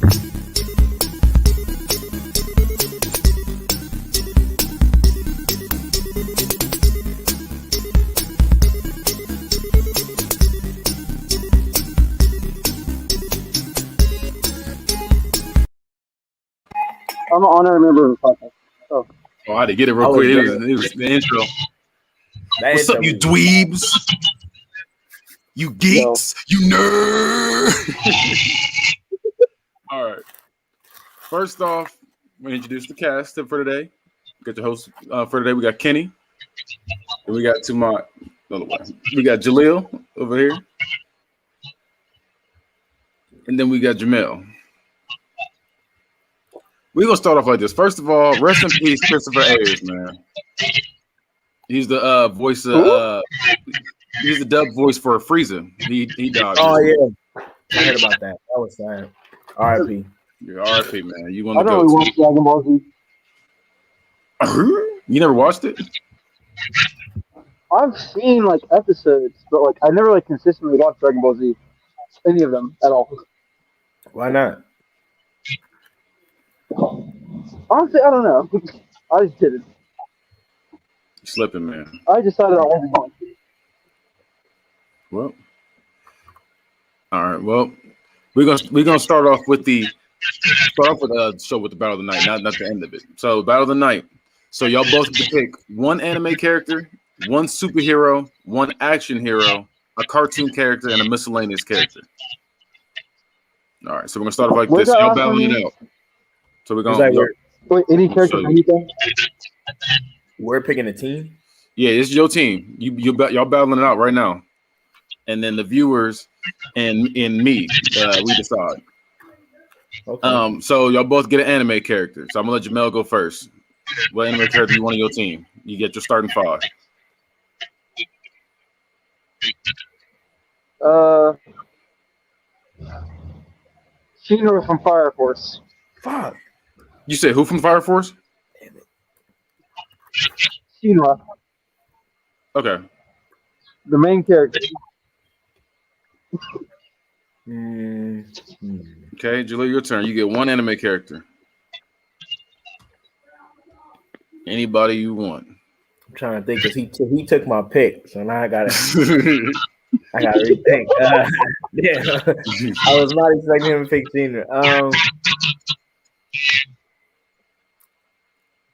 I'm an honorary member of the podcast. Oh, I had to get it real quick. It was the intro. What's up, you dweebs? You geeks? You nerd? All right. First off, we introduce the cast for today. We got the host for today. We got Kenny. And we got we got Jaleel over here. And then we got Jamel. We're going to start off like this. First of all, rest in peace, Christopher Ayers, man. He's the voice of he's the dub voice for Frieza. He died. Oh yeah, I heard about that. That was sad. R.I.P. Yeah, R.I.P. Man. You want to I go? don't really watch Dragon Ball Z. You never watched it? I've seen like episodes, but like I never like consistently watched Dragon Ball Z, any of them at all. Why not? Honestly, I don't know. I just did it. Slipping, man. I decided I wasn't going to. Well, all right. Well, we're gonna start off with the show with the Battle of the Night, not the end of it. So Battle of the Night. So y'all both get to pick one anime character, one superhero, one action hero, a cartoon character, and a miscellaneous character. All right. So we're gonna start off like this. Y'all battling it out. So we're gonna wait, any character for anything? We're picking a team. Yeah, it's your team. Y'all battling it out right now, and then the viewers and me, we decide. Okay. So y'all both get an anime character. So I'm gonna let Jamel go first. What anime character you want on your team? You get your starting five. Shinra from Fire Force. Fuck. You say who from Fire Force? Shinra, Okay. the main character. Okay, Julie, your turn. You get one anime character. Anybody you want. I'm trying to think because he took my pick, so now I gotta rethink. Yeah, I was not expecting him to pick Senior.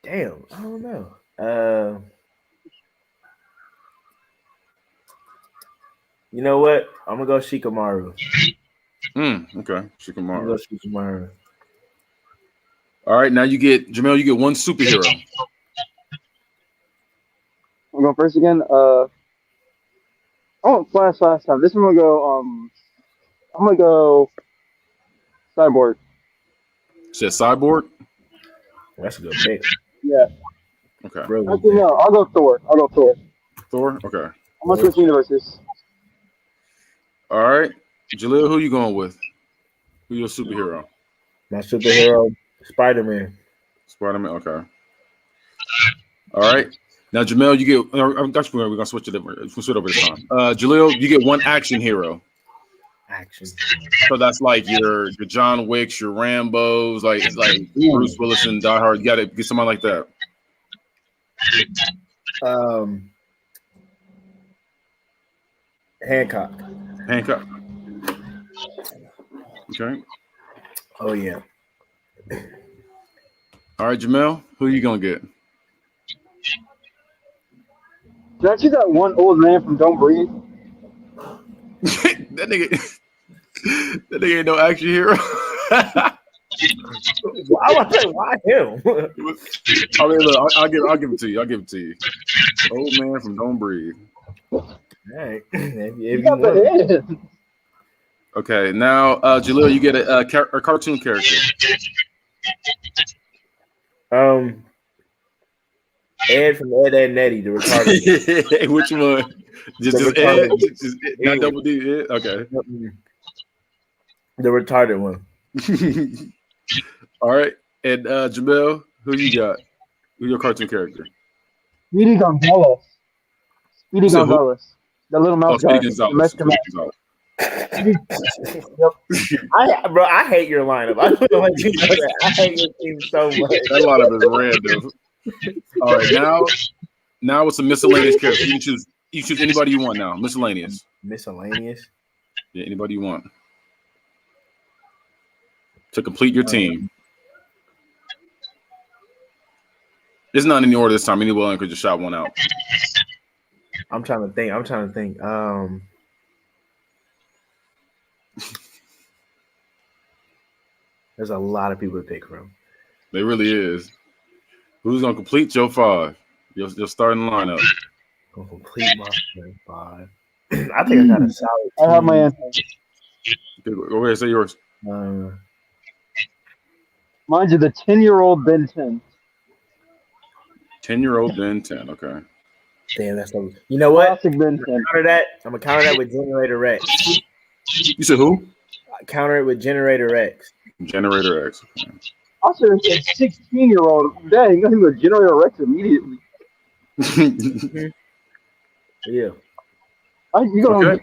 Damn, I don't know. You know what? I'm gonna go Shikamaru. Okay, Shikamaru. I'm gonna go Shikamaru. All right, now Jamel. You get one superhero. I'm going first again. I went Flash last time. This one I'm gonna go Cyborg. Said Cyborg. That's a good pick. Yeah. Okay. Actually, no, I'll go Thor. Thor. Okay. I'm gonna switch universes. All right, Jaleel, who you going with? Who's your superhero? My superhero, Spider-Man. Spider-Man. Okay. All right. Now, Jamel, you get. Actually, we're gonna switch it over. We'll switch it over this time. Jaleel, you get one action hero. Action. So that's like your John Wicks, your Rambos, like Bruce Willis and Die Hard. You gotta get somebody like that. Hancock. Okay. Oh yeah. All right, Jamel, who you gonna get? Did I see that one old man from Don't Breathe? that nigga ain't no action hero. Why him? I mean, look, I'll give it to you. Old man from Don't Breathe. Right. Okay, now Jaleel, you get a cartoon character. Ed from Ed, Ed and Eddie, the retarded. Which one? Just Ed? Just not Double D? Ed? Okay. The retarded one. All right. And Jamel, who you got? Who's your cartoon character? Speedy Gonzalez. The little mouse guy. Gonzalez. Bro, I hate your lineup. I don't know you know that. I hate your team so much. That lineup is random. All right, now it's a miscellaneous character. You choose anybody you want now. Miscellaneous. Miscellaneous. Yeah, anybody you want to complete your team. It's not in any order this time. Anyone could just shout one out. I'm trying to think. There's a lot of people to pick from. There really is. Who's gonna complete your 5? Your starting lineup. Gonna complete my starting 5. I think I got a solid team. I have my answer. Go ahead, say yours. Mine's the 10-year-old Ben 10. 10-year-old Ben 10. Okay. Damn, that's so. You know what? Classic Ben 10. I'm gonna counter that with Generator Rex. You said who? Counter it with Generator X. Generator X. Okay. I should have said 16-year-old. Dang, you got him a Generator Rex immediately. Yeah. Okay.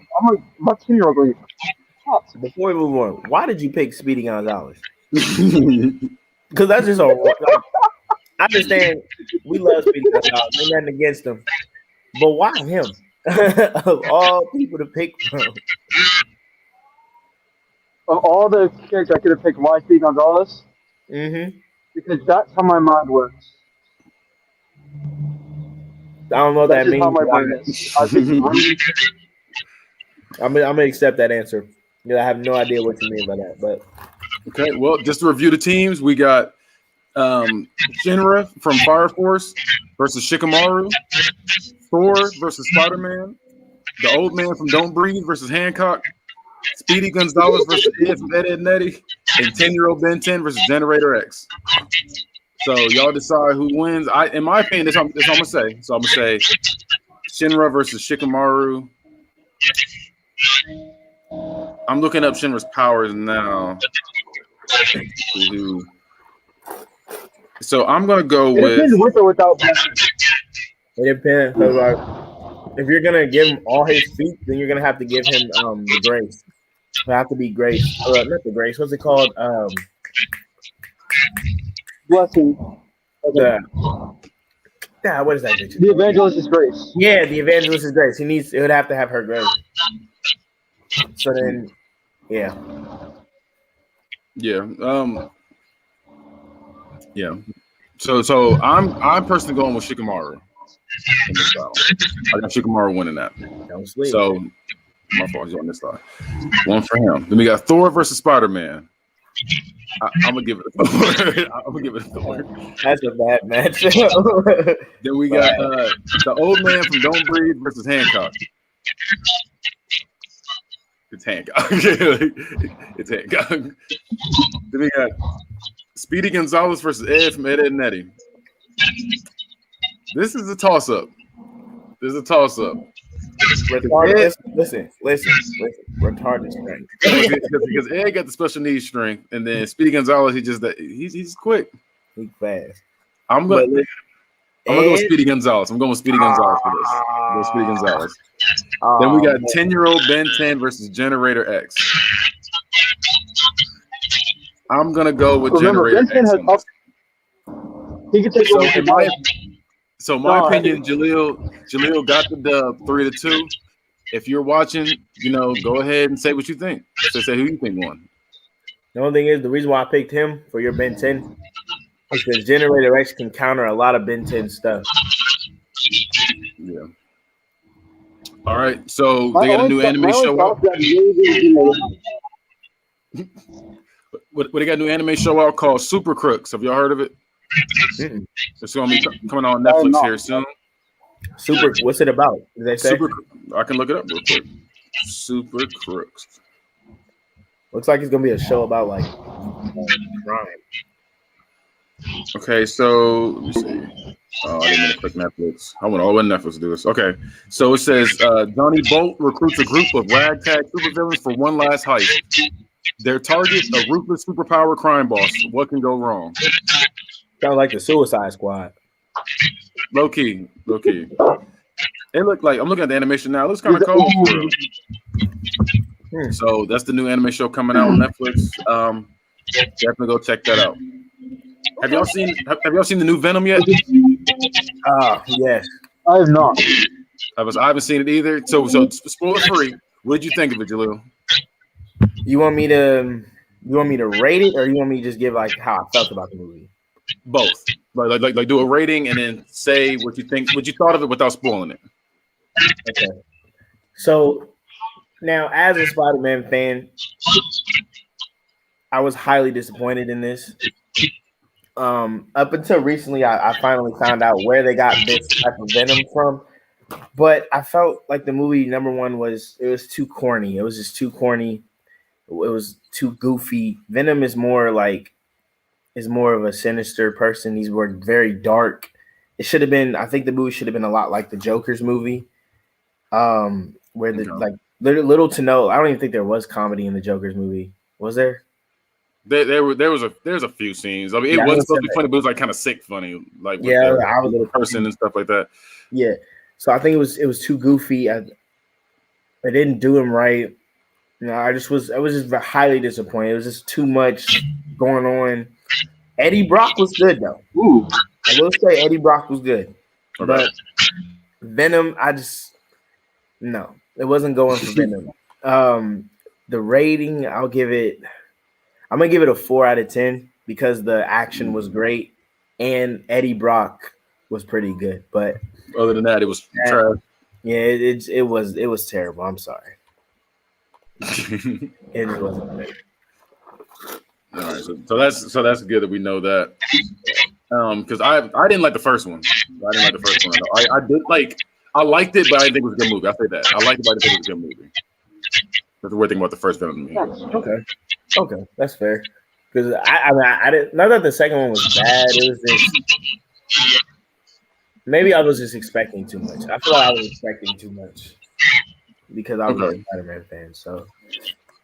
My 10-year-old going to Before we move on, why did you pick Speedy Gonzalez? Because that's just a. I understand we love Speedy Gonzalez. There's nothing against him. But why him? Of all people to pick from. Of all the characters I could have picked, why Speedy Gonzalez? Mm-hmm. Because that's how my mind works. I don't know what That's that just how means. my brain is. I think I'm gonna accept that answer. Yeah, I have no idea what you mean by that, but Okay, well, just to review the teams, we got Shinra from Fire Force versus Shikamaru, Thor versus Spider-Man, the old man from Don't Breathe versus Hancock, Speedy Gonzalez versus Ed from Ed Nettie, and 10-year-old Ben 10 versus Generator X. So y'all decide who wins. In my opinion, that's what I'm gonna say. So I'm gonna say Shinra versus Shikamaru. I'm looking up Shinra's powers now. So I'm gonna go it depends with or without. it depends. Like, if you're gonna give him all his feet, then you're gonna have to give him the grace. It have to be grace. Not the grace. What's it called? Blessing. Okay. What is that? Bitch? The evangelist is grace. Yeah, the evangelist is grace. It would have to have her grace. So then, yeah. Yeah. Yeah. So I'm personally going with Shikamaru in this battle. I got Shikamaru winning that. So my fault, he's on this side. One for him. Then we got Thor versus Spider-Man. I'm gonna give it a Thor. I'm gonna give it a Thor. That's a bad match. Then we got the old man from Don't Breathe versus Hancock. It's Hancock. It's Hancock. Then we got Speedy Gonzalez versus Ed from Ed Nettie. This is a toss-up. Listen. Retarded strength. Because Ed got the special needs strength, and then Speedy Gonzalez, he's quick. He's fast. I'm gonna go with Speedy Gonzalez. I'm going with Speedy Gonzalez for this. I'm going with Speedy Gonzalez. Then we got 10-year-old Ben 10 versus Generator X. I'm gonna go with Generator X. He can take So my opinion, Jaleel got the dub 3-2. If you're watching, go ahead and say what you think. So say who you think won. The only thing is, the reason why I picked him for your Ben 10 is because Generator X can counter a lot of Ben 10 stuff. Yeah. All right. So they got a new anime show out. What they got a new anime show out called Super Crooks. Have y'all heard of it? Mm-mm. It's going to be coming on Netflix here soon. What's it about? Did they say? I can look it up real quick. Super Crooks. Looks like it's going to be a show about like crime. Okay, so let me see. Oh, I didn't mean to click Netflix. I went all the way to Netflix to do this. Okay, so it says Johnny Bolt recruits a group of ragtag supervillains for one last heist. Their target, a ruthless superpower crime boss. What can go wrong? Sounds like the Suicide Squad. Low key. It looked like, I'm looking at the animation now. It looks kind of cool. So that's the new anime show coming out on Netflix. Definitely go check that out. Have y'all seen the new Venom yet? Yes. I have not. I haven't seen it either. So spoiler free. What did you think of it, Jalil? You want me to rate it, or you want me to just give like how I felt about the movie? Both. Like do a rating and then say what you thought of it without spoiling it. Okay. So now, as a Spider-Man fan, I was highly disappointed in this. Up until recently, I finally found out where they got this type of Venom from. But I felt like the movie, number one, was too corny. It was just too corny. It was too goofy. Venom is more of a sinister person. He's more very dark. It should have been. I think the movie should have been a lot like the Joker's movie, where like little to no. I don't even think there was comedy in the Joker's movie. Was there? There's a few scenes. I mean, it wasn't supposed to be funny, but it was like kind of sick funny, like with the little person and stuff like that. Yeah. So I think it was too goofy. I didn't do him right. I was just highly disappointed. It was just too much going on. Eddie Brock was good though. Ooh. I will say Eddie Brock was good. Okay. But Venom, no, it wasn't going for Venom. The rating, I'm gonna give it a 4 out of 10 because the action was great and Eddie Brock was pretty good. But other than that, it was trash. Yeah, it was terrible. I'm sorry. It wasn't great. All right, so that's good that we know that. Because I didn't like the first one. I didn't like the first one. I liked it, but I didn't think it was a good movie. I say that. I liked it, but I didn't think it was a good movie. That's the weird thing about the first Venom to me. Okay, that's fair. Because I didn't. Not that the second one was bad. It was just maybe I was just expecting too much. I feel like I was expecting too much because I was a Spider-Man fan. So,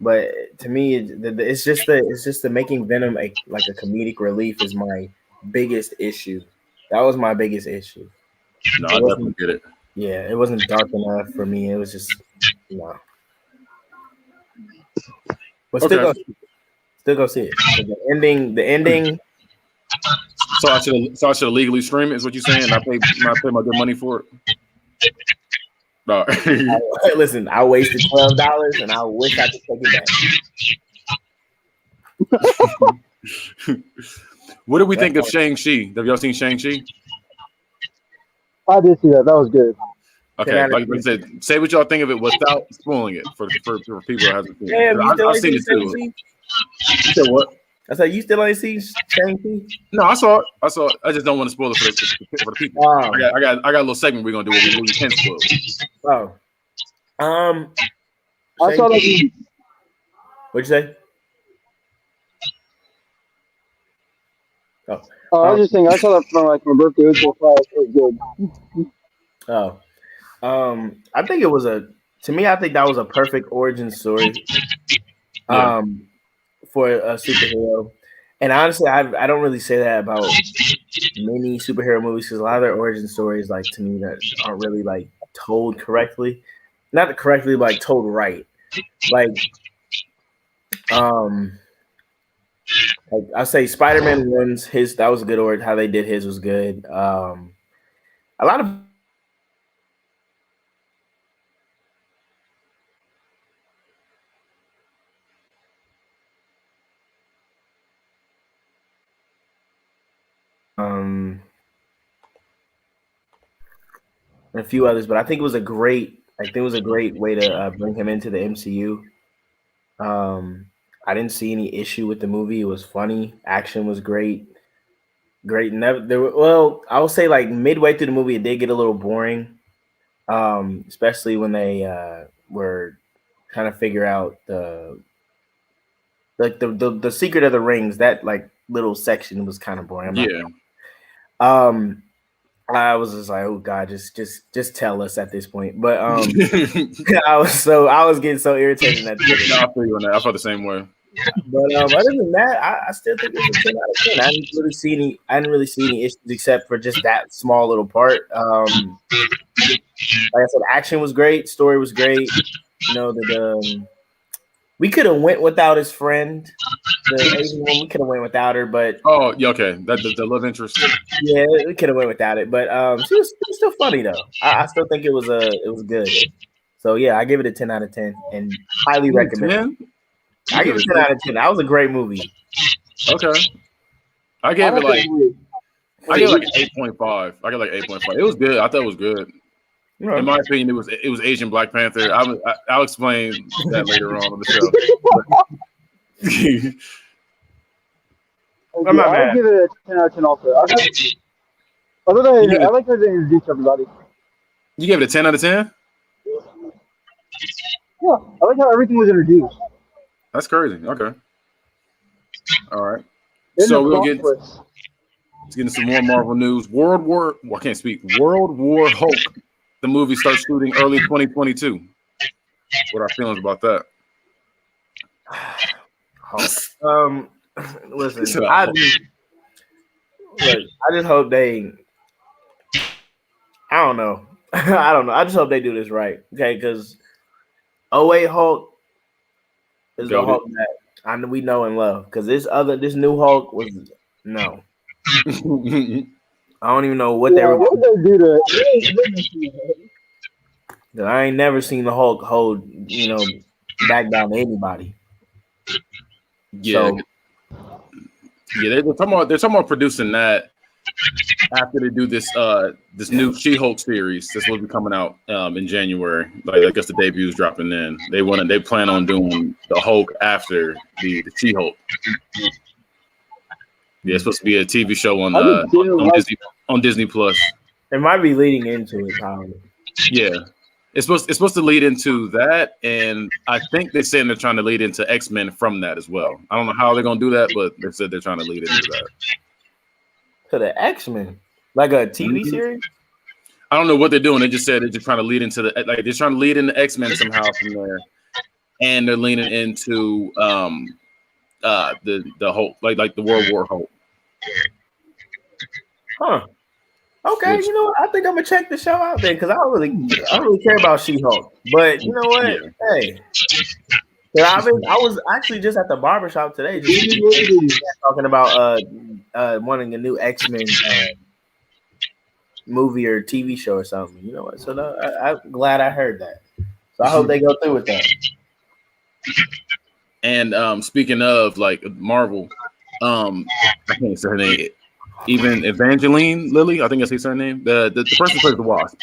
but to me, it's just the making Venom like a comedic relief is my biggest issue. That was my biggest issue. No, I definitely get it. Yeah, it wasn't dark enough for me. It was just no. But still go see it. The ending. So I should legally stream it. Is what you're saying? I pay my good money for it. No. Listen, I wasted $12, and I wish I could take it back. What do we think of Shang-Chi? Have y'all seen Shang-Chi? I did see that. That was good. Okay, like I said, say what y'all think of it without spoiling it for people who haven't seen it. I've seen it too. You said what? I said you still ain't seen Shang-Chi? No, I saw it. I just don't want to spoil it for the people. I got a little segment we're gonna do where we can spoil it. I saw that. What'd you say? I was just saying I saw that for like my birthday. It was good. I think it was I think that was a perfect origin story for a superhero. And honestly, I don't really say that about many superhero movies because a lot of their origin stories, like to me, that aren't really like told correctly. Not correctly, but like told right. Like I say Spider-Man wins his. That was a good order. How they did his was good. A lot of and a few others, but I think it was a great way to bring him into the MCU. I didn't see any issue with the movie. It was funny. Action was great. I will say like midway through the movie, it did get a little boring, especially when they were trying to figure out the secret of the rings. That like little section was kind of boring. I was just like, oh God, just tell us at this point. But I was getting so irritated at this. No, I feel you on that. I felt the same way. But other than that, I still think it was a 10 out of 10. I didn't really see any issues except for just that small little part. Like I said, action was great, story was great. You know, We could have went without his friend, the Asian woman. We could have went without her, but Oh, yeah, okay. That the love interest. yeah, we could have went without it. But she was still funny though. I still think it was good. So yeah, I give it a 10 out of 10 and highly recommend. 10? I give it a 10 out of 10. That was a great movie. Okay. I gave it like an 8.5. I got like 8.5. It was good. I thought it was good. Right. In my opinion, it was Asian Black Panther. I'll explain that later on the show. I'm not mad. I'll give it a 10 out of 10 also. I like how they introduced everybody. You gave it a 10 out of 10? Yeah, I like how everything was introduced. That's crazy. Okay. All right. Then So the we'll plot get twist. getting some more Marvel news. World War Hulk. The movie starts shooting early 2022. What are our feelings about that? Listen, I just hope they. I don't know. I don't know. I just hope they do this right. Okay, because 08 Hulk is the Hulk that we know and love. Because this new Hulk was no. I don't even know what they were. What they do to? I ain't never seen the Hulk hold, back down to anybody. Yeah, so, they're talking about producing that after they do this this new She-Hulk series that's will be coming out in January. Like I guess the debut's dropping in. They plan on doing the Hulk after the She-Hulk. Yeah, it's supposed to be a TV show on Disney Plus. It might be leading into it, probably. Yeah. It's supposed to lead into that, and I think they're saying they're trying to lead into X-Men from that as well. I don't know how they're gonna do that, but they said they're trying to lead into that. To the X-Men, like a TV series. I don't know what they're doing. They just said they're just trying to lead into they're trying to lead into X-Men somehow from there, and they're leaning into the Hulk, like the World War Hulk. Huh. Okay, you know what? I think I'm gonna check the show out then because I don't really care about She-Hulk. But you know what? Yeah. Hey, I was actually just at the barbershop today, just talking about wanting a new X-Men movie or TV show or something. You know what? So I'm glad I heard that. So I hope they go through with that. And speaking of like Marvel, I can't say her name. Even Evangeline Lilly, I think that's her name. The person who plays the Wasp.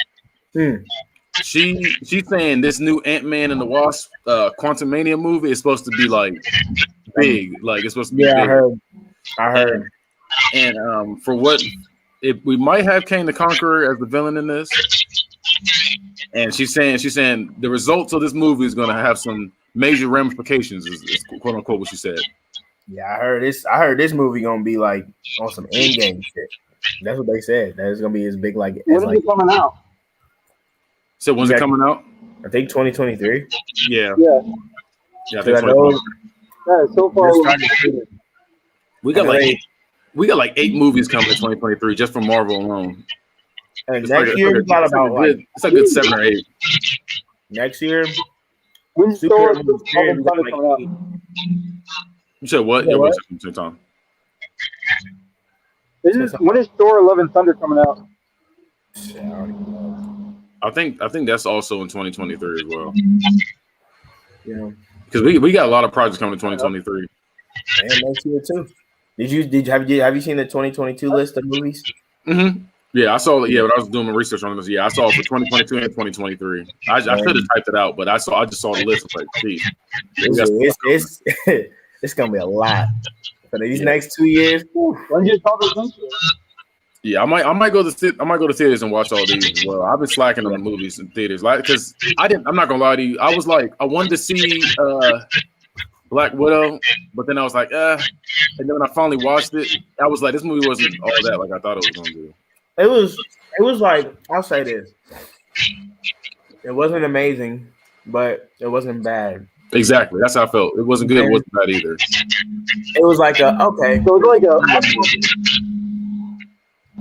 She's saying this new Ant-Man and the Wasp Quantumania movie is supposed to be like big, like it's supposed to be big. I heard. And for what we might have Kang the Conqueror as the villain in this, and she's saying the results of this movie is going to have some major ramifications, is quote unquote what she said. Yeah, I heard this movie gonna be like on some Endgame shit. That's what they said. That it's gonna be as big like. When is it coming out? So when's it coming out? I think 2023. Yeah. Yeah. I think so far we got like 8 movies coming in 2023 just from Marvel alone. And next year we got about it's a good 7 or 8. Next year, when's Thor coming out? You said what? Yeah, what's it, Tom? When is Thor: Love and Thunder coming out? I think that's also in 2023 as well. Yeah, because we got a lot of projects coming in 2023. And next year too. Have you seen the 2022 list of movies? Mm-hmm. Yeah, I saw it. Yeah, when I was doing my research on this, yeah, I saw it for 2022 and 2023. I could have typed it out, but I just saw the list. Like, geez, it's gonna be a lot for these next 2 years. Yeah, I might go to theaters and watch all these as well. I've been slacking on the movies in theaters, like because I'm not gonna lie to you. I was like, I wanted to see Black Widow, but then I was like, and then when I finally watched it, I was like, this movie wasn't all that like I thought it was gonna be. It was like, I'll say this. It wasn't amazing, but it wasn't bad. Exactly. That's how I felt. It wasn't good. It wasn't bad either. It was like okay. So it was like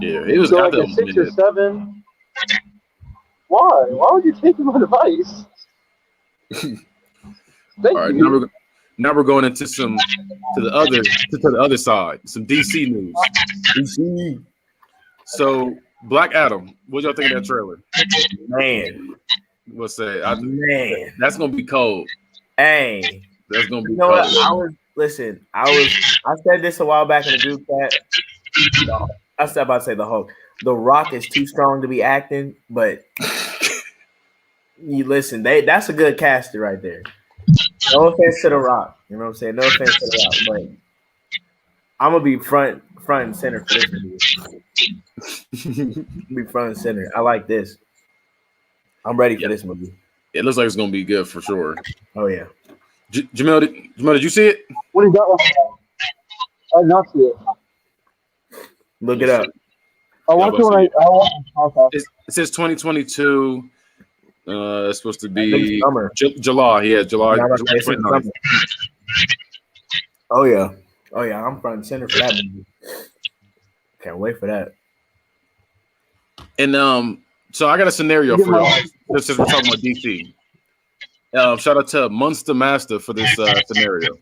yeah, it was like a 6 or 7. Why? Why would you take my advice? All right, now Now we're going into to the other side, some DC news. DC. So Black Adam, what y'all think of that trailer? Man, What's that? man, That's gonna be cold. hey, That's gonna be you know cold. what? I said this a while back in the group chat. I was about to say the Hulk. The Rock is too strong to be acting, but you listen, that's a good caster right there. No offense to the Rock, you know what I'm saying? No offense to the Rock, but I'm gonna be front and center for this movie. Be front and center. I like this. I'm ready for this movie. It looks like it's gonna be good for sure. Oh yeah. Jamel, did you see it? What is that one? I did not see it. Look it up. I want to. Okay. It says 2022. It's supposed to be July. Yeah, July 29th. Oh yeah. I'm front and center for that movie. Can't wait for that. And so I got a scenario for y'all. Since we're talking about DC. Shout out to Munster Master for this scenario.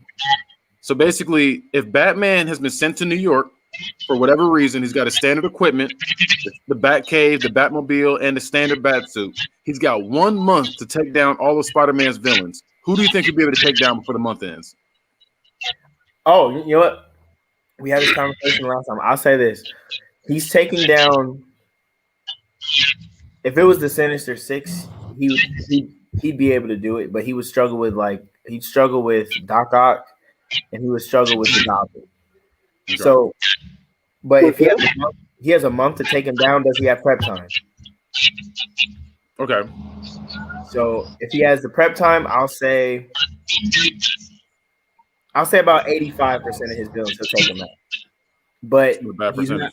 So basically, if Batman has been sent to New York for whatever reason, he's got his standard equipment, the Batcave, the Batmobile, and the standard Batsuit. He's got 1 month to take down all of Spider-Man's villains. Who do you think he'll be able to take down before the month ends? Oh, you know what? We had this conversation last time. I'll say this. He's taking down. If it was the Sinister Six, he'd be able to do it, but he would struggle with Doc Ock, and he would struggle with the Goblin. So, but if he has a month to take him down, does he have prep time? Okay. So if he has the prep time, I'll say about 85% of his villains he'll take him out. But he's not.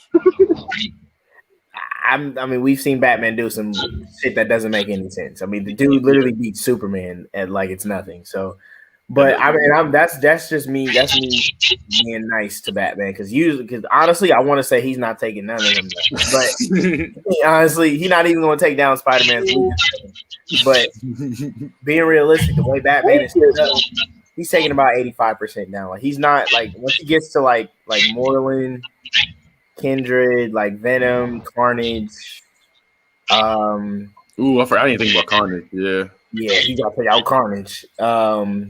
I mean, we've seen Batman do some shit that doesn't make any sense. I mean, the dude literally beats Superman at like it's nothing. So, but I mean, that's just me. That's me being nice to Batman because honestly, I want to say he's not taking none of them. But honestly, he's not even going to take down Spider-Man's weakness. But being realistic, the way Batman is set up, he's taking about 85% down. Like he's not like once he gets to like Moreland, Kindred, like Venom, Carnage. Ooh, I didn't think about Carnage. Yeah, he got to take out Carnage. The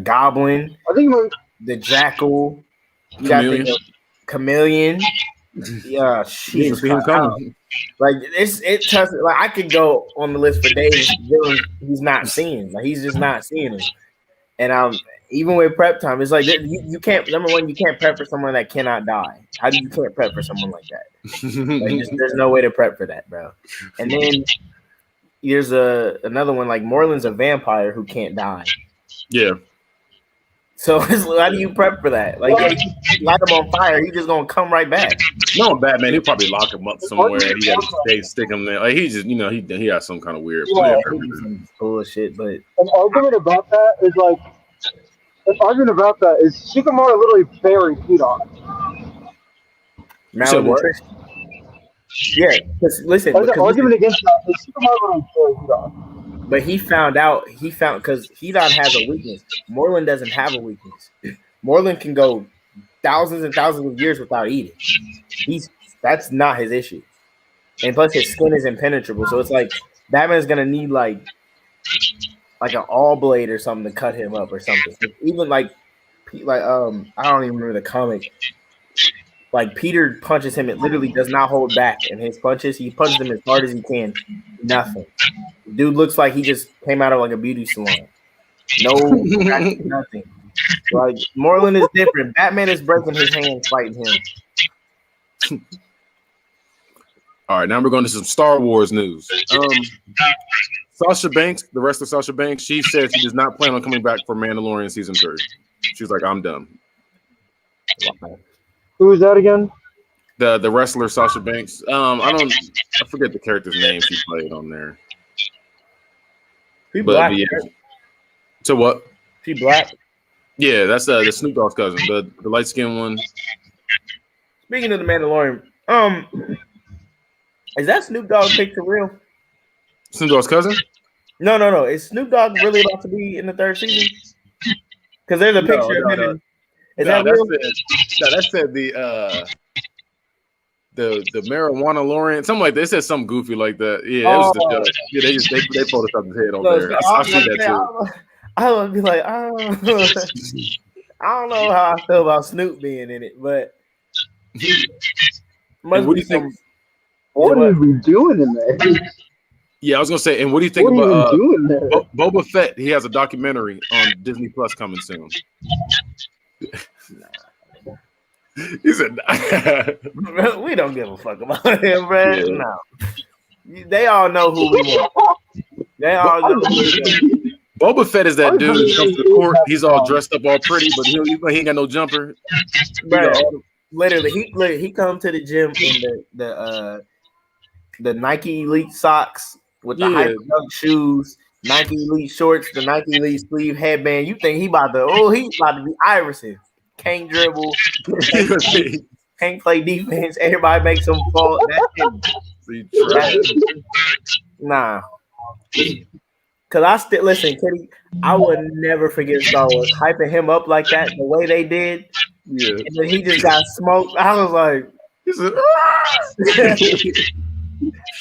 Goblin. I think the Jackal. You got the Chameleon. Yeah, Jesus Christ. Like it tough. Like I could go on the list for days. He's not seeing. Like he's just not seeing him. And even with prep time, it's like you can't. Number one, you can't prep for someone that cannot die. How do you can't prep for someone like that? Like, there's no way to prep for that, bro. And then there's another one like Moreland's a vampire who can't die. Yeah. So how do you prep for that? Like, you light him on fire, he's just gonna come right back. No, Batman, he'll probably lock him up somewhere. And he got to stick him there. Like he just, he has some kind of weird some bullshit. But an argument about that is Shikamaru literally burying Pete on. Malnutrition. Yeah, because listen, there's an argument against that. Shikamaru literally burying Pete on. But he found because Hedon has a weakness. Moreland doesn't have a weakness. Moreland can go thousands and thousands of years without eating. That's not his issue. And plus his skin is impenetrable. So it's like Batman's gonna need like an all blade or something to cut him up or something. Even like I don't even remember the comic. Like Peter punches him, it literally does not hold back. And his punches, he punches him as hard as he can. Nothing. Dude looks like he just came out of like a beauty salon. No, nothing. Like Moreland is different. Batman is breaking his hands fighting him. All right, now we're going to some Star Wars news. Sasha Banks, the wrestler Sasha Banks, she said she does not plan on coming back for Mandalorian season 3. She's like, I'm done. Who is that again? The wrestler Sasha Banks. I forget the character's name she played on there. She black. Yeah. So what? She black. Yeah, that's the Snoop Dogg's cousin, the light skinned one. Speaking of the Mandalorian, is that Snoop Dogg picture real? Snoop Dogg's cousin? No. Is Snoop Dogg really about to be in the third season? Because there's a picture of him. And, is that real? That said the marijuana Lawrence, something like that. It said something goofy like that. Yeah, it was the joke. Yeah, they photoshopped his head on there. I see that too. I would be like, I don't know how I feel about Snoop being in it, but what do you think? What are we doing in there? Yeah, I was gonna say, and what do you think about Boba Fett? He has a documentary on Disney Plus coming soon. He said, "We don't give a fuck about him, bro. Yeah. No, they all know who we want. They all know who we want." Boba Fett is that dude who comes to the court. He's all dressed up, all pretty, but he ain't got no jumper. Bro, literally, he come to the gym in the Nike Elite socks with the hyper dunk shoes, Nike Elite shorts, the Nike Elite sleeve headband. You think he's about to be Iverson? Can't dribble, can't play defense. Everybody makes him fall. Nah. Cause I still listen, Kitty. I would never forget Star Wars hyping him up like that, the way they did. Yeah. And then he just got smoked. I was like,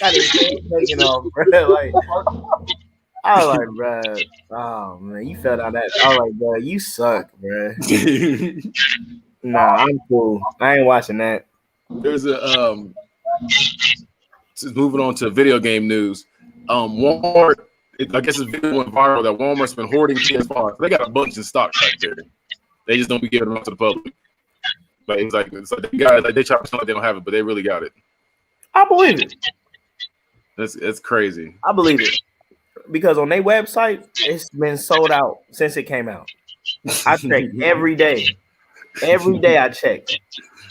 got his face taken off, bro. Like, I was like, bro, oh man, you fell out that. I was like, bro, you suck, bro. Nah, I'm cool. I ain't watching that. There's a just moving on to video game news. Walmart. I guess it's video went viral that Walmart's been hoarding PS5. They got a bunch in stock back there. They just don't be giving them out to the public. But it's like they try to sound like they don't have it, but they really got it. I believe it. It's crazy. I believe it because on their website, it's been sold out since it came out. I check every day. Every day I check.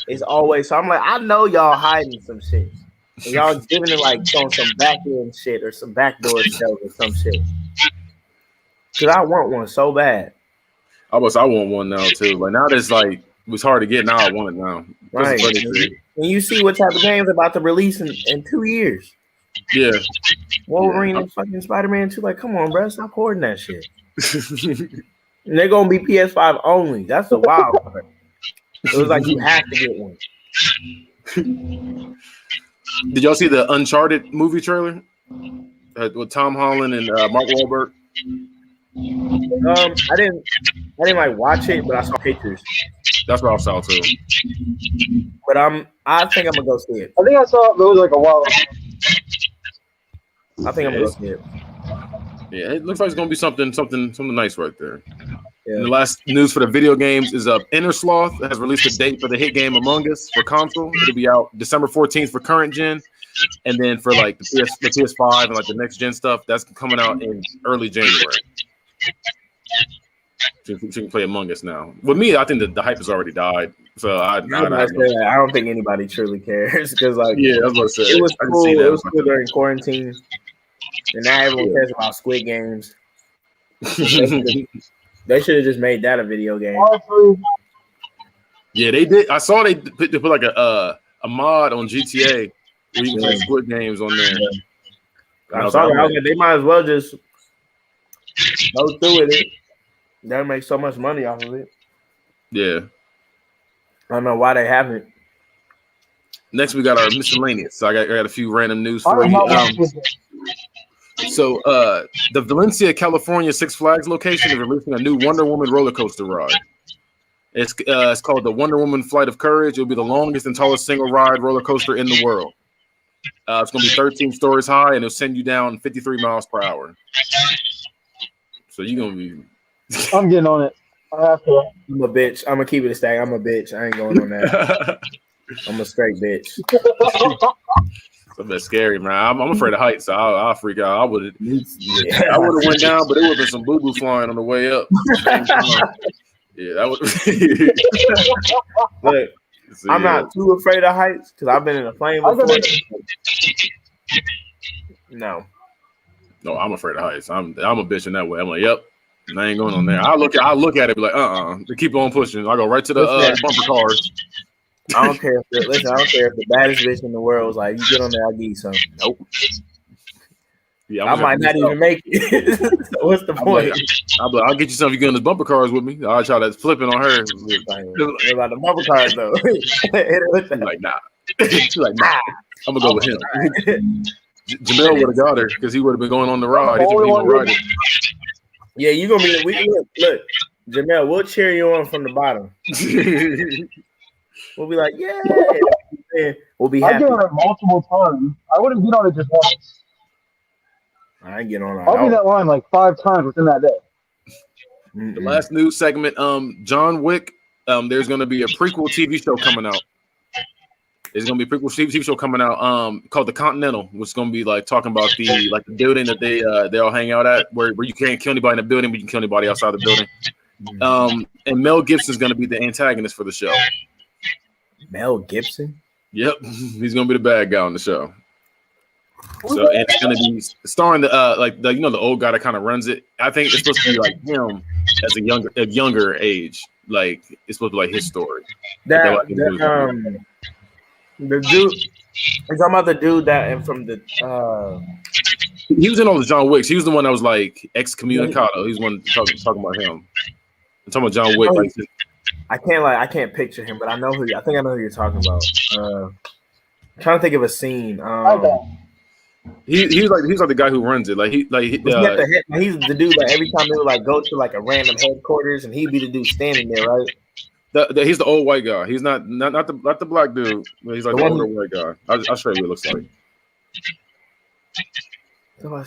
It's always so. I'm like, I know y'all hiding some shit. And y'all giving it like on some back end shit or some backdoor sales or some shit. Cause I want one so bad. I want one now too. But now it's like it's hard to get. Now I want it now. Right. And you see what type of games about to release in 2 years. Yeah. Wolverine and fucking Spider-Man 2. Like, come on, bro, stop hoarding that shit. And they're gonna be PS5 only. That's the wild part. It was like you have to get one. Did y'all see the Uncharted movie trailer with Tom Holland and Mark Wahlberg? I didn't like watch it, but I saw pictures. That's what I saw too. But I think I'm gonna go see it. I think I saw it was like a while ago. I think I'm gonna go see it. Yeah, it looks like it's gonna be something nice right there. Yeah. And the last news for the video games is Inner Sloth has released a date for the hit game Among Us for console. It'll be out December 14th for current gen, and then for like the PS5 and like the next gen stuff, that's coming out in early January. So you can play Among Us now. With me, I think the hype has already died. So I don't think anybody truly cares because like I was gonna say it was cool. It was cool during quarantine, and now everyone cares about Squid Games. They should have just made that a video game. Yeah, they did. I saw they put like a mod on GTA where you can play Squid Games on there. They might as well just go through with it. They'll make so much money off of it. Yeah. I don't know why they haven't. Next, we got our miscellaneous. So I got a few random news for you. So the Valencia, California Six Flags location is releasing a new Wonder Woman roller coaster ride. It's called the Wonder Woman Flight of Courage. It'll be the longest and tallest single ride roller coaster in the world. It's going to be 13 stories high, and it'll send you down 53 miles per hour. So you're going to be... I'm getting on it. I have to. I'm a bitch. I'm going to keep it a stack. I'm a bitch. I ain't going on that. I'm a straight bitch. That's scary, man. I'm afraid of heights, so I'll freak out. I would have went down, but it would have been some boo-boo flying on the way up. Yeah, that would. Look, I'm not too afraid of heights because I've been in a plane before. No, I'm afraid of heights. I'm a bitch in that way. I'm like, yep, I ain't going on there. I look at it, be like, to keep on pushing. I go right to the bumper cars. I don't care. I don't care if the baddest bitch in the world was like, you get on there, I'll give you something. Nope. Yeah, I might not even make it. So what's the point? I'll get you something. You get on those bumper cars with me. I'll try to flip it on her. What about the bumper cars though? She's like, nah. She's like, nah. I'm gonna go with him. Jamel would have got her because he would have been going on the ride. He's gonna ride it. Yeah, you gonna be. Look, Jamel. We'll cheer you on from the bottom. We'll be like, yeah. We'll be happy. I get on it multiple times. I wouldn't get on it just once. I ain't getting on it. I'll be that line like 5 times within that day. The last news segment, John Wick. There's gonna be a prequel TV show coming out. There's gonna be a prequel TV show coming out called The Continental, which is gonna be like talking about the building that they all hang out at, where you can't kill anybody in the building, but you can kill anybody outside the building. And Mel Gibson's gonna be the antagonist for the show. Mel Gibson? Yep, he's gonna be the bad guy on the show. So and it's gonna be starring the the old guy that kind of runs it. I think it's supposed to be like him as a younger age. Like it's supposed to be like his story. The dude, you're talking about the dude that and from the he was in all the John Wicks. He was the one that was like excommunicado. He's one talking about him. I'm talking about John Wick. Like, I can't picture him, but I know I think I know who you're talking about. I'm trying to think of a scene. He's like the guy who runs it. He's the dude that every time they would like go to like a random headquarters, and he'd be the dude standing there, right? He's the old white guy. He's not the black dude. He's like the older white guy. I'll show you what it looks like.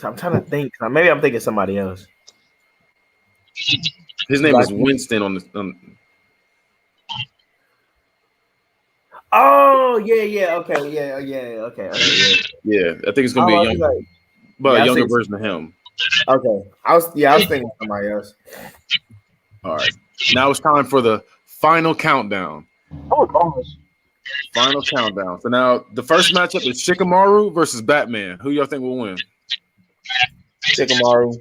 I'm trying to think. Maybe I'm thinking somebody else. His name is Winston on the. Oh yeah, okay, okay. Yeah, I think it's gonna be a younger version of him. Okay, I was thinking somebody else. All right, now it's time for the final countdown. Oh gosh. Final countdown. So now the first matchup is Shikamaru versus Batman. Who y'all think will win? Shikamaru.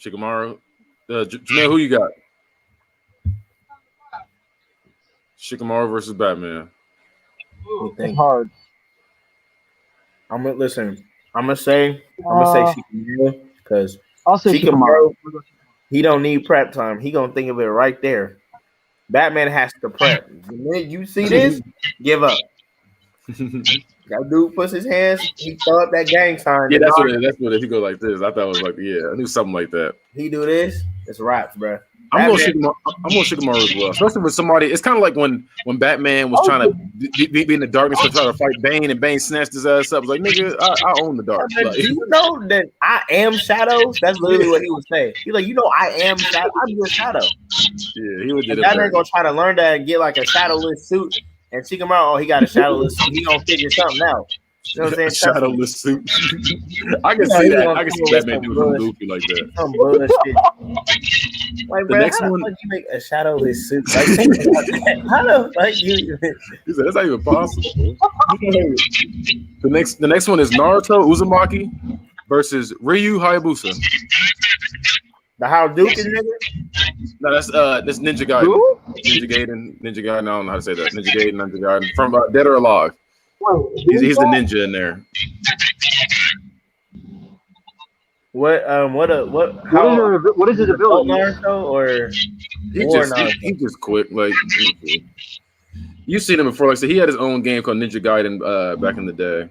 Jamel, who you got? Shikamaru versus Batman. It's hard. I'm gonna say Shikamaru because I'll say Shikamaru. He don't need prep time. He gonna think of it right there. Batman has to prep. The minute you see this, give up. That dude puts his hands. He throw up that gang sign. Yeah, that's what he go like this. I thought it was like I knew something like that. He do this. It's raps, bro. I'm going Shikamaru as well, especially with somebody. It's kind of like when Batman was trying to be in the darkness to try to fight Bane, and Bane snatched his ass up. I was like, nigga, I own the dark. Do you know that I am Shadows? That's literally what he would say. He's like, I am Shadow. I'm your Shadow. Yeah, he would do that. Batman gonna try to learn that and get like a shadowless suit, and Shikamaru, he got a shadowless suit. He gonna figure something out. You know what I'm saying? Shadowless suit. I can see that. I can see Batman doing some goofy like that. Some bullshit. Like, bro, how the fuck you make a shadowless suit? Like, think about that. How the fuck you? He said that's not even possible. The next one is Naruto Uzumaki versus Ryu Hayabusa. The Hadouken nigga? No, that's Ninja Gaiden. Who? Ninja Gaiden. I don't know how to say that. Ninja Gaiden from Dead or Alive. He's the ninja in there. What is his ability? Naruto or he's just quick. Like you've seen him before. Like so he had his own game called Ninja Gaiden back in the day.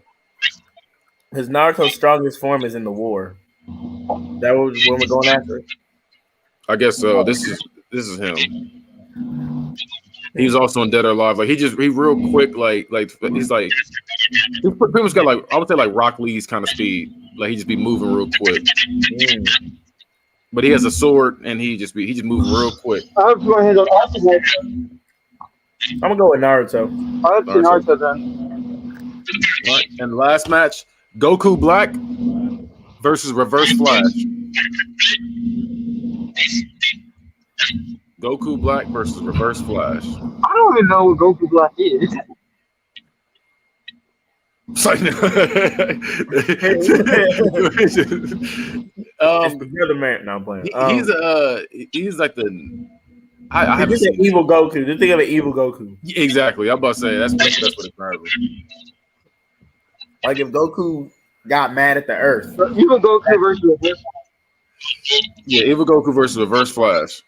His Naruto's strongest form is in the war. That was when we're going after it. I guess so. This is him. He's also in Dead or Alive. Like he real quick. Like he's pretty much got like I would say like Rock Lee's kind of speed. Like he just be moving real quick. But he has a sword and he just moving real quick. I'm gonna go with Naruto. I'll say Naruto then. All right, and the last match: Goku Black versus Reverse Flash. Goku Black versus Reverse Flash. I don't even know what Goku Black is. It's like, It's the brother man. No, I'm playing. He's like the. I haven't seen an evil Goku. Just think of an evil Goku. Exactly. I'm about to say that's what it's probably. Like if Goku got mad at the Earth. Evil Goku versus Reverse Flash. Yeah, Evil Goku versus Reverse Flash.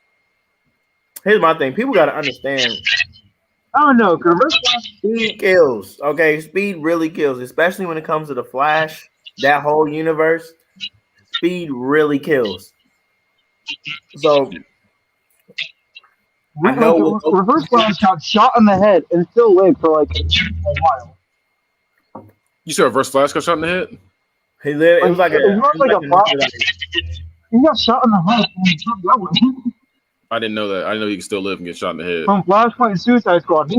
Here's my thing. People got to understand. I don't know. Reverse Flash Speed kills. Okay, speed really kills, especially when it comes to the Flash. That whole universe, speed really kills. So I know Reverse Flash got shot in the head and still lived for like a while. You said Reverse Flash got shot in the head? He lived. It was like he got shot in the head. I didn't know that. I didn't know he could still live and get shot in the head. From Flashpoint and Suicide Squad.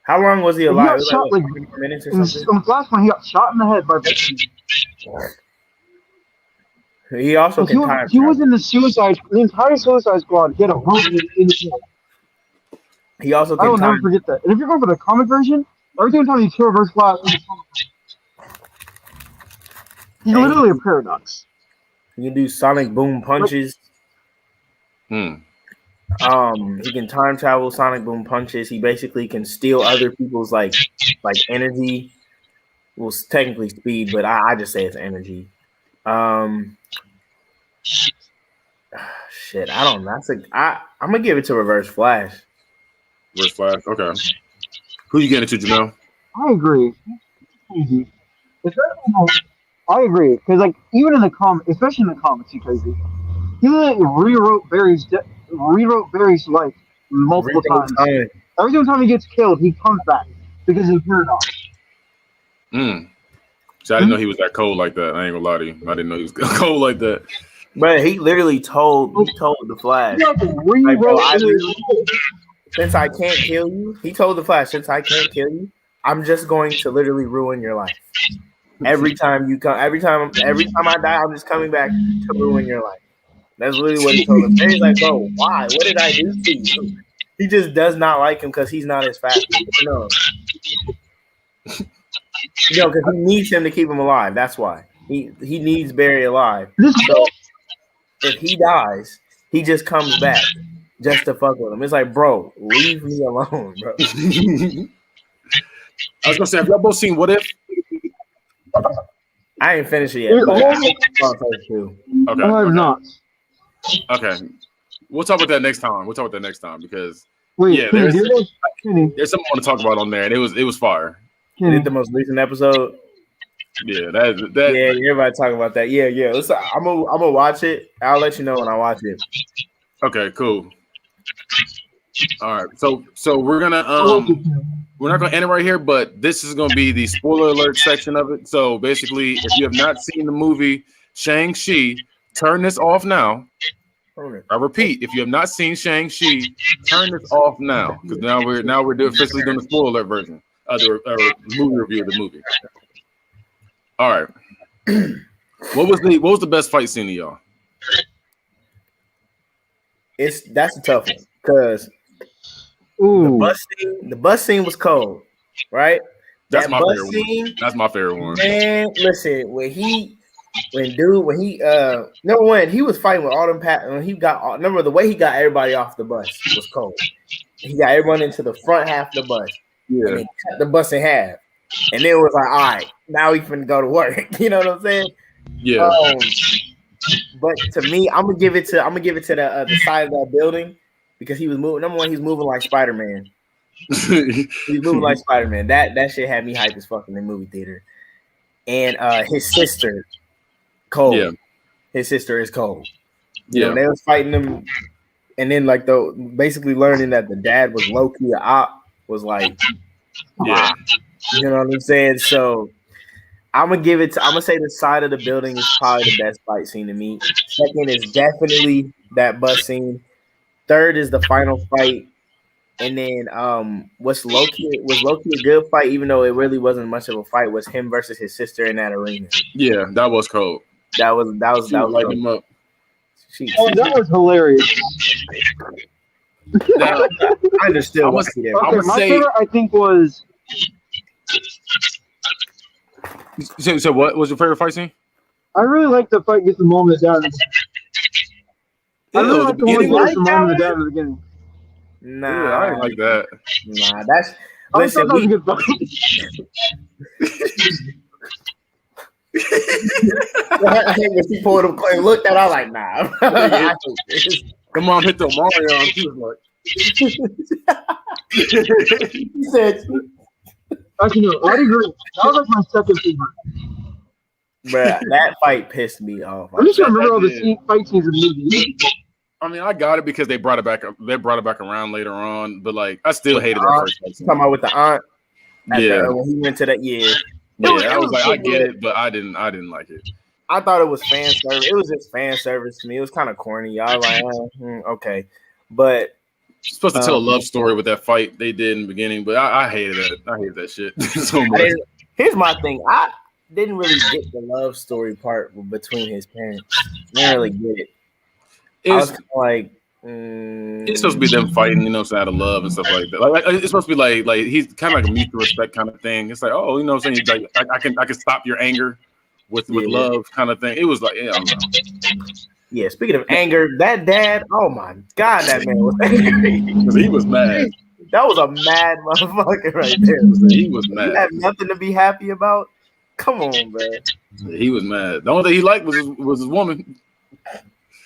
How long was he alive? He got shot like minutes or something. From Flashpoint, he got shot in the head by Batman. He also he was in the entire Suicide Squad. He had a bullet in his head. He also I will never forget that. And if you're going for the comic version, every time you kill Reverse Flash, he's literally a paradox. He can do sonic boom punches. He can time travel, sonic boom punches. He basically can steal other people's like energy. Well, technically speed, but I just say it's energy. Shit, I don't know. I'm gonna give it to Reverse Flash. Reverse Flash, okay. Who you getting to, Jamel? I agree. Easy. I agree because like even in the especially in the comics, he's crazy. He rewrote Barry's life multiple times. Every single time he gets killed, he comes back because he's paradox. So I didn't know he was that cold like that. I ain't gonna lie to you. I didn't know he was cold like that. But he literally told the Flash. Since I can't kill you, he told the Flash, since I can't kill you, I'm just going to literally ruin your life. Every time I die, I'm just coming back to ruin your life. That's literally what he told him. And he's like, bro, why? What did I do to you? He just does not like him because he's not as fast. No. Because he needs him to keep him alive. That's why. He needs Barry alive. So if he dies, he just comes back just to fuck with him. It's like, bro, leave me alone, bro. I was gonna say, have y'all both seen What If? I ain't finished it yet. Okay. I have not. Okay. We'll talk about that next time. Because there's something I want to talk about on there, and it was fire. Is the most recent episode? Yeah, that. Yeah, everybody talking about that. Yeah. I'm gonna watch it. I'll let you know when I watch it. Okay, cool. All right, so we're gonna we're not gonna end it right here, but this is gonna be the spoiler alert section of it. So basically, if you have not seen the movie Shang-Chi, turn this off now. Okay. I repeat, if you have not seen Shang-Chi, turn this off now, because now we're officially doing the spoiler alert version of the movie review of the movie. All right. What was the best fight scene of y'all? That's a tough one because the bus scene was cold, right? That's my favorite one. That's my favorite one. Man, listen, when he number one, he was fighting with all them remember the way he got everybody off the bus was cold. He got everyone into the front half of the bus. Yeah. And he cut the bus in half. And then it was like, all right, now we finna go to work. You know what I'm saying? Yeah. But to me, I'm gonna give it to the side of that building because he was moving. Number one, he's moving like Spider-Man. He's moving like Spider-Man. That shit had me hype as fuck in the movie theater. And his sister, Cole. Yeah. His sister is Cole. You know, they was fighting him, and then like basically learning that the dad was low key a op was like, yeah. You know what I'm saying? So I'm gonna say the side of the building is probably the best fight scene to me. Second is definitely that bus scene. Third is the final fight. And then was low-key a good fight, even though it really wasn't much of a fight, was him versus his sister in that arena. Yeah, that was cold. That was lighting him up. That was hilarious. Now, I understood. Okay, my favorite I think was. So what was your favorite fight scene? I really like the fight against the mom and the dad. I really like the one against the mom and the dad in the beginning. Nah, I didn't like that. Nah, that's listen. I hate when she pulled him and looked at. I was like, nah. I hate this. Come on, hit the Mario. He was like, He said, Actually, no, I'd agree. That was like my second favorite. bruh, that fight pissed me off. I'm just trying to remember all that the fight scenes in the movie. I mean, I got it because they brought it back. They brought it back around later on, but like, I still With hated the that aunt? first fight scene. Talking about with the aunt. Yeah, When he went to that, yeah. I was like, I get it, but I didn't like it. I thought it was fan service. It was just fan service to me. It was kind of corny. Y'all like, okay, but You're supposed to tell a love story with that fight they did in the beginning, but I hated that. I hated that shit so much. Here's my thing. I didn't really get the love story part between his parents. I didn't really get it. I was kind of like, it's supposed to be them fighting, out of love and stuff like that. Like it's supposed to be like he's kind of like a mutual respect kind of thing. It's like, oh, what I'm saying, like I can stop your anger with love kind of thing. It was like, yeah, I don't know. Yeah, speaking of anger, that dad, oh my God, that man was angry. He was mad. That was a mad motherfucker right there. He was mad. He had nothing to be happy about. Come on, bro. He was mad. The only thing he liked was his woman.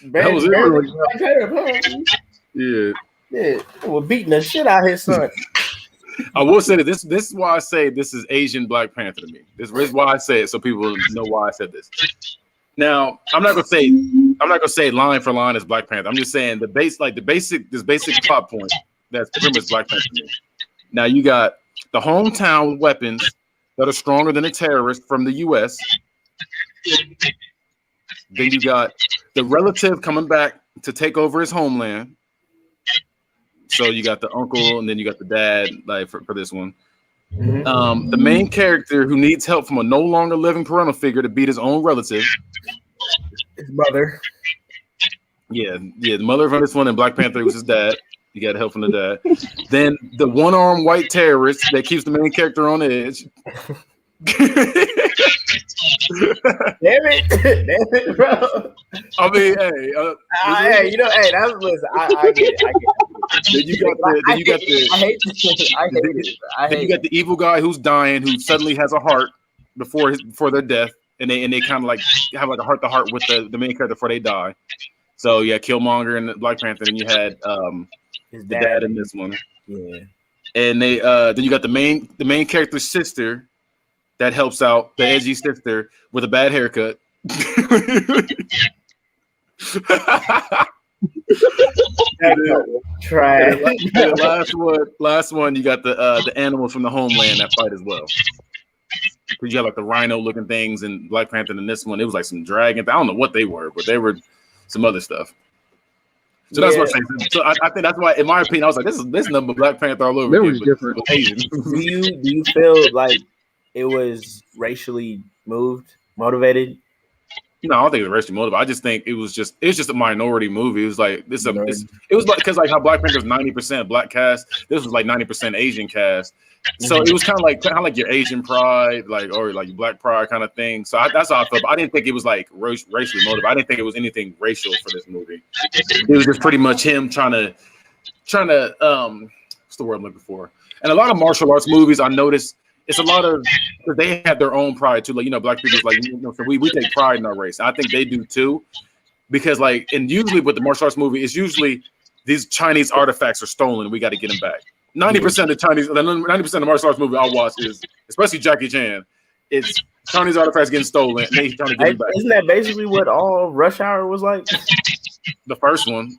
That was it. Yeah. We're beating the shit out of his son. I will say that this is why I say this is Asian Black Panther to me. This is why I say it, so people know why I said this. Now, I'm not gonna say line for line as Black Panther. I'm just saying the basic plot point that's pretty much Black Panther to me. Now you got the hometown weapons that are stronger than the terrorists from the US. Then you got the relative coming back to take over his homeland. So you got the uncle and then you got the dad, like for this one. Mm-hmm. The main character who needs help from a no longer living parental figure to beat his own relative. His mother. Yeah, the mother from this one in Black Panther was his dad. You got help from the dad. Then the one-armed white terrorist that keeps the main character on edge. Damn it, bro. I mean, hey, that's listen. I get it. Then you got the evil guy who's dying, who suddenly has a heart before their death, and they kind of like have like a heart to heart with the main character before they die. So yeah, Killmonger and Black Panther, and you had his dad in this one. Yeah, and they then you got the main character's sister that helps out the edgy sister with a bad haircut. Try. Last one, you got the animals from the homeland that fight as well. You got like the rhino looking things in Black Panther, and in this one, it was like some dragons. I don't know what they were, but they were some other stuff. So that's what I'm saying. So I think that's why, in my opinion, I was like, this number Black Panther all over. It was different. Asian. Do you feel like it was racially motivated? No, I don't think it was racially motivated. I just think it's just a minority movie. It was like it was like because like how Black Panther was 90% black cast, this was like 90% Asian cast. So it was kind of like your Asian pride, or like Black pride kind of thing. So that's how I felt. But I didn't think it was like racially motivated. I didn't think it was anything racial for this movie. It was just pretty much him trying to what's the word I'm looking for? And a lot of martial arts movies, I noticed it's a lot of because they have their own pride too. Like Black people's like so we take pride in our race. I think they do too, because and usually with the martial arts movie, it's usually these Chinese artifacts are stolen. We got to get them back. 90% of the martial arts movie I watch is, especially Jackie Chan, it's Chinese artifacts getting stolen and they trying to get them back. Isn't that basically what all Rush Hour was like? The first one,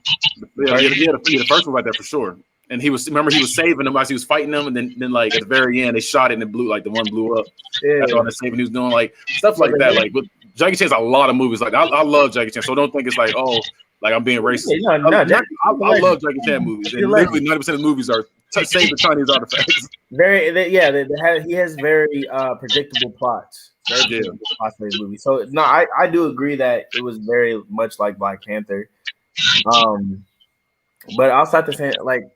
the first one right there for sure. And he was saving them as he was fighting them, and then like at the very end they shot it and it blew, like the one blew up. Yeah. That's all the saving he was doing, like stuff like that. Like, but Jackie Chan's a lot of movies. Like I love Jackie Chan, so don't think it's like like I'm being racist. I love Jackie Chan movies, and literally 90% of the movies are save the Chinese artifacts. He has very predictable plots. Very predictable plots for his movie. So no, I do agree that it was very much like Black Panther. But outside the same, like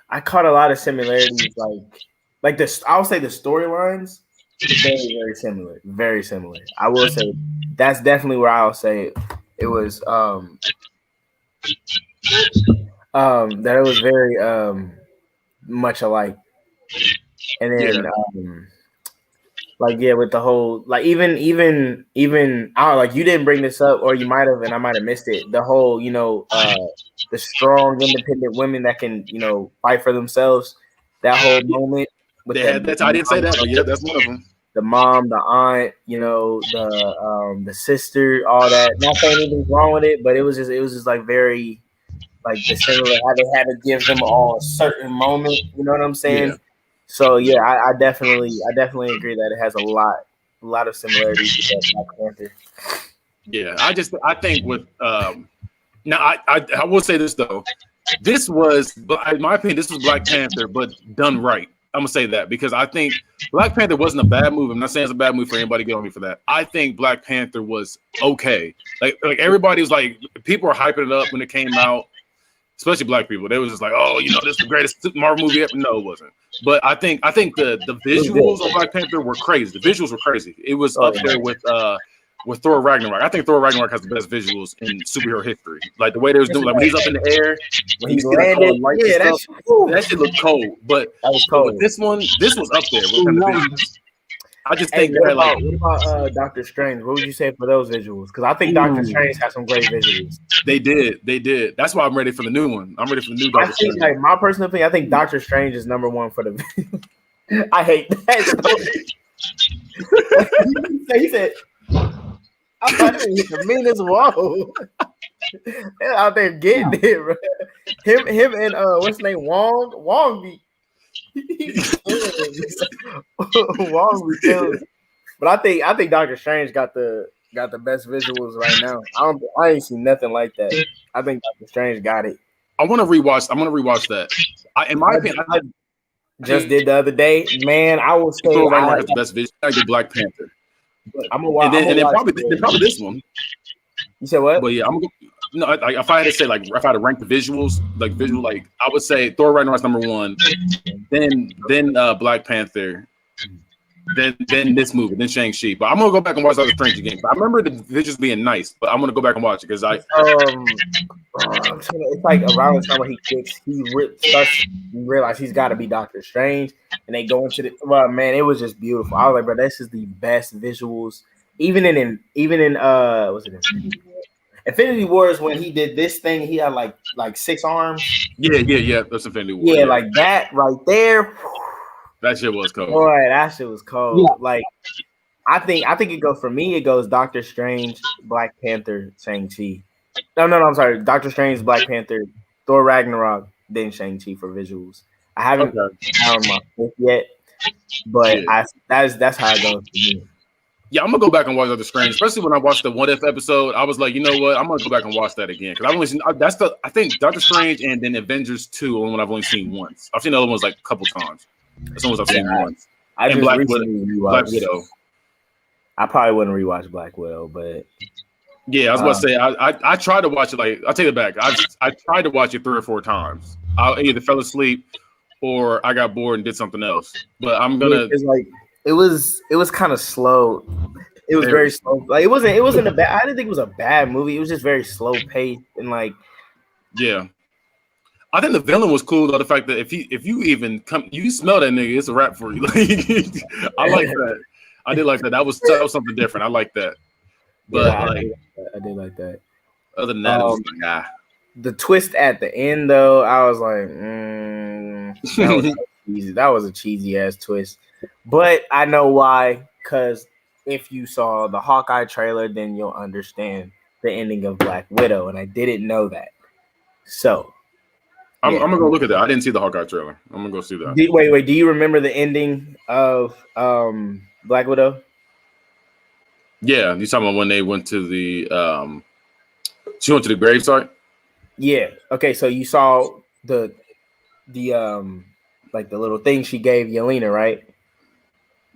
I caught a lot of similarities. Like this, I would say the storylines very, very similar. Very similar. I will say that's definitely where I'll say it was that it was very much alike. And then with the whole even I don't know, like you didn't bring this up or you might have and I might have missed it. The whole, the strong independent women that can, fight for themselves. That whole moment with They had that. I didn't say that, but yeah, that's one of them. The mom, the aunt, the sister, all that. Not saying anything's wrong with it, but it was just like very like the similar how they had to give them all a certain moment. You know what I'm saying? Yeah. So yeah, I definitely agree that it has a lot of similarities with Black Panther. Yeah, I think with now I will say this though, this was, in my opinion, this was Black Panther, but done right. I'm gonna say that because I think Black Panther wasn't a bad movie. I'm not saying it's a bad movie for anybody to get on me for that. I think Black Panther was okay. Like everybody was like, people were hyping it up when it came out, especially Black people. They was just like, oh, this is the greatest Marvel movie ever. No, it wasn't. But I think the visuals of Black Panther were crazy. The visuals were crazy. It was up there with Thor Ragnarok. I think Thor Ragnarok has the best visuals in superhero history. Like the way they was doing, like when he's up in the air, when he landed, that shit looked cold. But that was cold. With this was up there. I just think what about Doctor Strange? What would you say for those visuals? Because I think Doctor Strange has some great visuals. They did. That's why I'm ready for the new one. I'm ready for the new Doctor Strange. Like my personal opinion, I think Doctor Strange is number one for the. I hate that. He said. I thought it was the meanest whoa. They're out there getting it, bro. Him and what's his name? Wong be Wong be killing. But I think Doctor Strange got the best visuals right now. I ain't seen nothing like that. I think Doctor Strange got it. I'm gonna rewatch that. In my opinion, I just did the other day. Man, I will say Thor Ragnarok has the best visual. I did Black Panther. I'm gonna watch. And then probably this one. You said what? But yeah, I'm gonna. No, if I had to say if I had to rank the visuals, I would say Thor Ragnarok's number one, then Black Panther, then this movie, then Shang-Chi. But I'm gonna go back and watch Doctor Strange again. I remember the visuals being nice, but I'm gonna go back and watch it because it's like around the time when he realize he's got to be Doctor Strange, and they go into man, it was just beautiful. I was like, bro, this is the best visuals. Even in was it Infinity Wars when he did this thing, he had like 6 arms. Yeah. That's Infinity War. Yeah, like that right there. That shit was cold. Boy, that shit was cold. Yeah. Like, I think it goes for me. It goes Doctor Strange, Black Panther, Shang-Chi. No, I'm sorry. Doctor Strange, Black Panther, Thor Ragnarok, then Shang-Chi for visuals. I haven't found my fifth yet, but that's how it goes for me. Yeah, I'm gonna go back and watch Doctor Strange, especially when I watched the What If episode. I was like, you know what? I'm gonna go back and watch that again because I've only seen I think Doctor Strange and then Avengers 2 are one I've only seen once. I've seen the other ones like a couple times. That's the ones I've seen once. I just Black Widow. I probably wouldn't rewatch Black Widow, but yeah, I was about to say I tried to watch it. Like I take it back. I tried to watch it 3 or 4 times. I either fell asleep or I got bored and did something else. But I'm gonna. It's like it was kind of slow. It was very slow. Like it wasn't a bad. I didn't think it was a bad movie. It was just very slow paced and like. Yeah. I think the villain was cool though. The fact that if you even you smell that nigga, it's a wrap for you. Like, I like that. I did like that. That was something different. I like that. But I did like that. Other than that, it was like, the twist at the end though, I was like, that was a cheesy ass twist. But I know why, because if you saw the Hawkeye trailer, then you'll understand the ending of Black Widow, and I didn't know that. So I'm gonna go look at that. I didn't see the Hawkeye trailer. I'm gonna go see that. Wait. Do you remember the ending of Black Widow? Yeah, you talking about when they went to the she went to the gravesite? Yeah. Okay, so you saw the like the little thing she gave Yelena, right?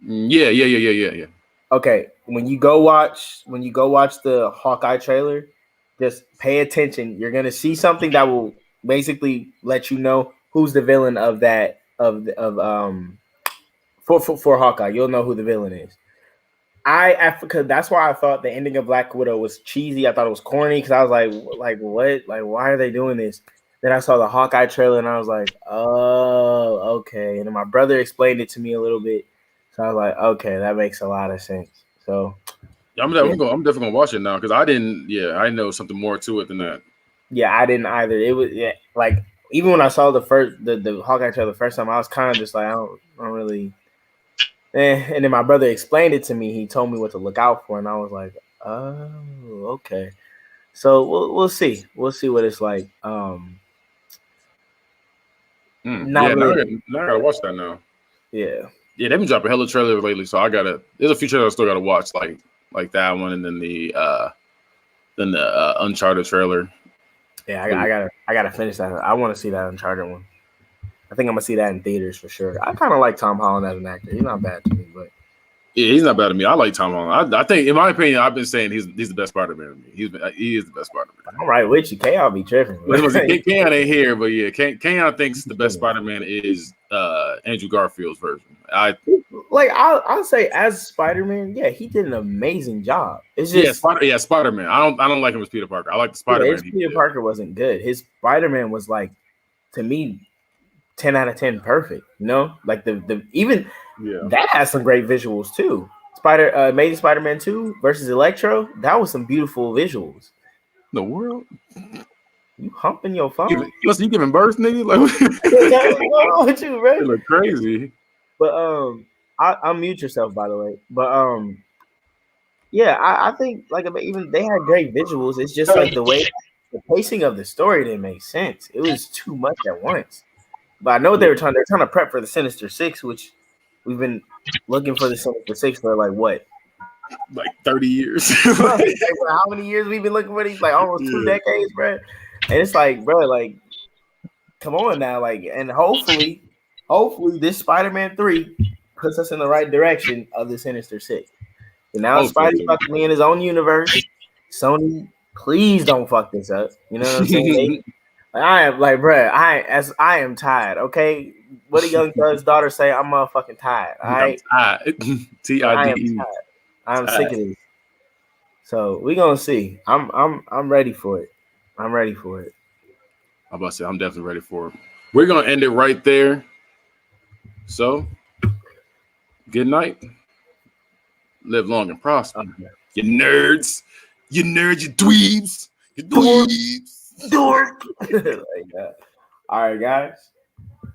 Yeah. Okay, when you go watch the Hawkeye trailer, just pay attention. You're gonna see something that will basically let you know who's the villain of that for Hawkeye. You'll know who the villain is. Because that's why I thought the ending of Black Widow was cheesy. I thought it was corny because I was like what? Like, why are they doing this? Then I saw the Hawkeye trailer and I was like, oh, okay. And then my brother explained it to me a little bit. So I was like, okay, that makes a lot of sense. So I'm definitely gonna watch it now because I know something more to it than that. yeah, I didn't either. It was like even when I saw the Hawkeye trailer the first time, I was kind of just like, I don't really. And then my brother explained it to me. He told me what to look out for, and I was like, oh, okay. So we'll see. We'll see what it's like. Not Yeah, really. now I gotta watch that now. Yeah. Yeah, they've been dropping hella trailers lately, so there's a few trailers I still gotta watch, like that one, and then the Uncharted trailer. Yeah, I gotta finish that. I want to see that Uncharted one. I think I'm gonna see that in theaters for sure. I kind of like Tom Holland as an actor. He's not bad to me, but yeah, he's not bad to me. I like Tom Holland. I think, in my opinion, I've been saying he's the best Spider-Man to me. He is the best Spider-Man. I'm right with you. I'll be tripping. Keon ain't here, but yeah, Keon thinks the best Spider-Man is Andrew Garfield's version. I'll say as Spider-Man, yeah, he did an amazing job. It's just Spider-Man. I don't like him as Peter Parker. I like the Spider-Man. His Peter Parker wasn't good. His Spider-Man was like, to me, 10 out of 10 perfect. You know, like the even that has some great visuals too. Amazing Spider-Man 2 versus Electro, that was some beautiful visuals. The world. You humping your phone? You giving birth, nigga? Like, what's going on with you, bro? You look crazy. But I'll mute yourself, by the way. But yeah, I think like even they had great visuals. It's just like the pacing of the story didn't make sense. It was too much at once. But I know what they're trying to prep for the Sinister Six, which we've been looking for the Sinister Six for like what? Like 30 years. How many years we've been looking for these? Like almost 2 decades, bro. And it's like, bro, like, come on now, like, and hopefully this Spider-Man 3 puts us in the right direction of the Sinister Six. And now Spidey's about to be in his own universe. Sony, please don't fuck this up. You know what I'm saying? I am like, bro, I am tired. Okay, what did Young Thug's daughter say? I'm motherfucking tired. All right, TIDE. I'm sick of this. So we're gonna see. I'm ready for it. I'm ready for it. I'm about to say I'm definitely ready for it. We're gonna end it right there. So, good night. Live long and prosper. Okay. You nerds, you dweebs, you dweebs. Dork. Like that. All right, guys.